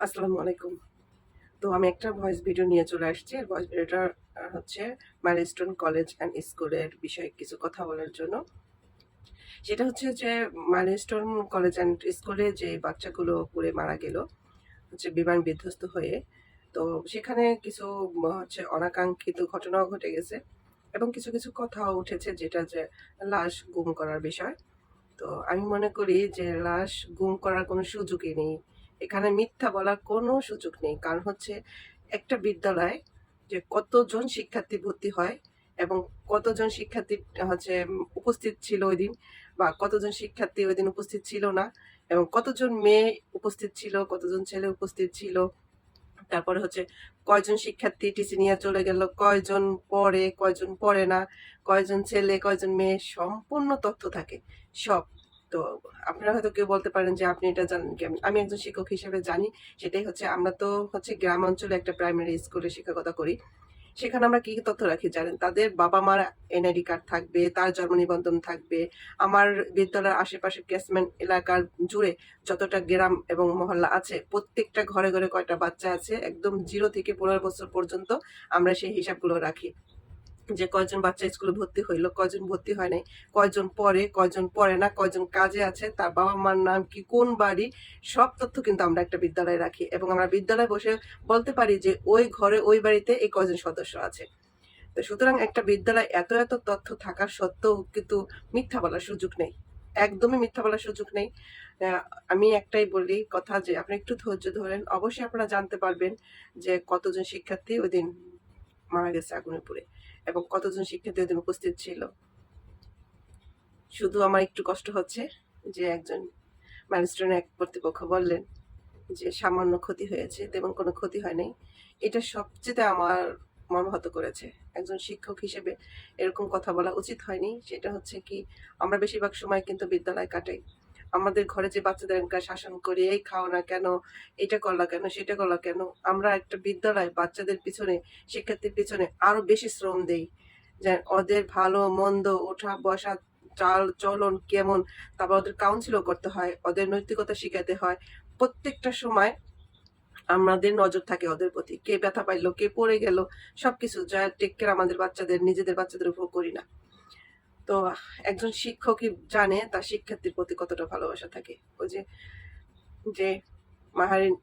আসসালামু আলাইকুম। তো আমি একটা ভয়েস ভিডিও নিয়ে চলে আসছি। আর ভয়েস ভিডিওটা হচ্ছে মাইলস্টোন কলেজ অ্যান্ড স্কুলের বিষয়ে কিছু কথা বলার জন্য। সেটা হচ্ছে যে মাইলস্টোন কলেজ অ্যান্ড স্কুলে যে বাচ্চাগুলো পুড়ে মারা গেল হচ্ছে বিমান বিধ্বস্ত হয়ে। তো সেখানে কিছু হচ্ছে অনাকাঙ্ক্ষিত ঘটনাও ঘটে গেছে এবং কিছু কথাও উঠেছে যেটা যে লাশ গুম করার বিষয়। তো আমি মনে করি যে লাশ গুম করার কোনো সুযোগই নেই। এখানে মিথ্যা বলার কোনো সুযোগ নেই। কারণ হচ্ছে একটা বিদ্যালয়ে যে কতজন শিক্ষার্থী ভর্তি হয় এবং কতজন শিক্ষার্থী হচ্ছে উপস্থিত ছিল ওইদিন, বা কতজন শিক্ষার্থী ওইদিন উপস্থিত ছিল না, এবং কতজন মেয়ে উপস্থিত ছিল, কতজন ছেলে উপস্থিত ছিল। তারপরে হচ্ছে কয়জন শিক্ষার্থী টিসি নিয়ে চলে গেল, কয়জন পড়ে, কয়জন পড়ে না, কয়জন ছেলে, কয়জন মেয়ে, সম্পূর্ণ তথ্য থাকে সব। তো আপনারা হয়তো কেউ বলতে পারেন যে আপনি এটা জানেন কি? আমি একজন শিক্ষক হিসেবে জানি। সেটাই হচ্ছে, আমরা তো হচ্ছে গ্রাম অঞ্চলে একটা প্রাইমারি স্কুলে শিক্ষকতা করি। সেখানে আমরা কি তথ্য রাখি জানেন? তাদের বাবা-মার এনআইডি কার্ড থাকবে, তার জন্ম নিবন্ধন থাকবে। আমার বিদ্যালয়ের আশেপাশে ক্যাচমেন্ট এলাকার জুড়ে যতটা গ্রাম এবং মহল্লা আছে, প্রত্যেকটা ঘরে ঘরে কয়টা বাচ্চা আছে, একদম 0 থেকে 15 বছর পর্যন্ত আমরা সেই হিসাবগুলো রাখি। যে কয়জন বাচ্চা স্কুলে ভর্তি হইলো, কয়জন ভর্তি হয় নাই, কয়জন পড়ে, কয়জন পড়ে না, কয়জন কাজে আছে, তার বাবা-মার নাম কি, কোন বাড়ি, সব তথ্য কিন্তু আমরা একটা বিদ্যালয়ে রাখি। এবং আমরা বিদ্যালয়ে বসে বলতে পারি যে ওই ঘরে, ওই বাড়িতে এই কয়জন সদস্য আছে। তো সুতরাং একটা বিদ্যালয়ে এত তথ্য থাকা সত্ত্বেও কিন্তু মিথ্যা বলার সুযোগ নেই। একদমই মিথ্যা বলার সুযোগ নেই। আমি একটাই বলি কথা, যে আপনি একটু ধৈর্য ধরেন। অবশ্যই আপনারা জানতে পারবেন যে কতজন শিক্ষার্থী ওইদিন মারা গেছে আগুনে পুড়ে এবং কতজন শিক্ষার্থী ওইদিন উপস্থিত ছিল। শুধু আমার একটু কষ্ট হচ্ছে যে একজন ম্যাজিস্ট্রেট এক কর্তৃপক্ষ বললেন যে সামান্য ক্ষতি হয়েছে, তেমন কোনো ক্ষতি হয় নাই। এটা সবচেয়ে আমার মর্মাহত করেছে। একজন শিক্ষক হিসেবে এরকম কথা বলা উচিত হয়নি। সেটা হচ্ছে কি, আমরা বেশিরভাগ সময় কিন্তু বিদ্যালয়ে কাটাই। আমাদের ঘরে যে বাচ্চাদেরকে শাসন করি, এই খাও না কেন, এটা করলা কেন, সেটা করলা কেন। আমরা একটা বিদ্যালয়ে বাচ্চাদের পিছনে, শিক্ষার্থীর পিছনে আরো বেশি শ্রম দেই। যে ওদের ভালো মন্দ, ওঠা বসা, চাল চলন কেমন, তারপর ওদের কাউন্সিলও করতে হয়, ওদের নৈতিকতা শিখাতে হয়। প্রত্যেকটা সময় আমাদের নজর থাকে ওদের প্রতি। কে ব্যথা পাইলো, কে পড়ে গেল, সবকিছু যা টেক কেয়ার আমাদের বাচ্চাদের, নিজেদের বাচ্চাদের উপর করি না। তো একজন শিক্ষকই জানে তার শিক্ষার্থীর প্রতি কতটা ভালোবাসা থাকে। ওই যে যে মাহারিন